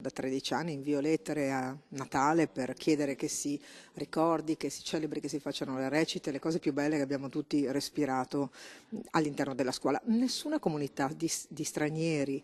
da 13 anni invio lettere a Natale per chiedere che si ricordi, che si celebri, che si facciano le recite, le cose più belle che abbiamo tutti respirato all'interno della scuola. Nessuna comunità di stranieri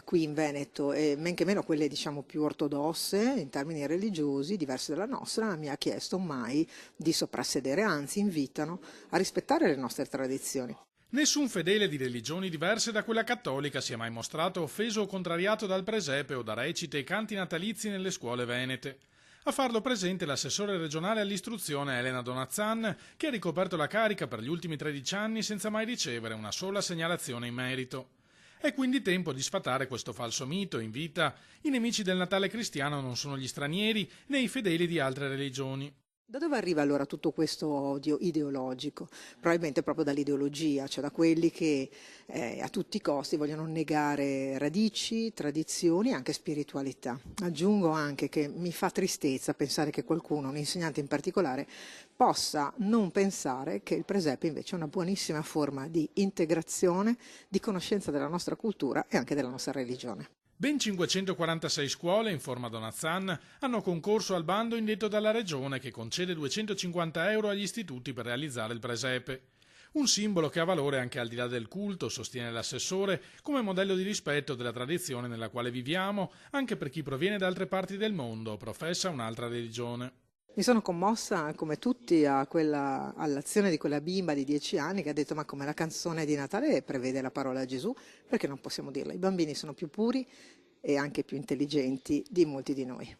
qui in Veneto, e men che meno quelle diciamo più ortodosse in termini religiosi, diverse dalla nostra, mi ha chiesto mai di soprassedere, anzi invitano a rispettare le nostre tradizioni. Nessun fedele di religioni diverse da quella cattolica si è mai mostrato offeso o contrariato dal presepe o da recite e canti natalizi nelle scuole venete. A farlo presente l'assessore regionale all'istruzione Elena Donazzan, che ha ricoperto la carica per gli ultimi 13 anni senza mai ricevere una sola segnalazione in merito. È quindi tempo di sfatare questo falso mito. Invita: i nemici del Natale cristiano non sono gli stranieri né i fedeli di altre religioni. Da dove arriva allora tutto questo odio ideologico? Probabilmente proprio dall'ideologia, cioè da quelli che a tutti i costi vogliono negare radici, tradizioni e anche spiritualità. Aggiungo anche che mi fa tristezza pensare che qualcuno, un insegnante in particolare, possa non pensare che il presepe invece è una buonissima forma di integrazione, di conoscenza della nostra cultura e anche della nostra religione. Ben 546 scuole, informa Donazzan, hanno concorso al bando indetto dalla Regione, che concede 250 euro agli istituti per realizzare il presepe. Un simbolo che ha valore anche al di là del culto, sostiene l'assessore, come modello di rispetto della tradizione nella quale viviamo, anche per chi proviene da altre parti del mondo o professa un'altra religione. Mi sono commossa come tutti all'azione di quella bimba di 10 anni che ha detto: ma come la canzone di Natale prevede la parola Gesù, perché non possiamo dirla? I bambini sono più puri e anche più intelligenti di molti di noi.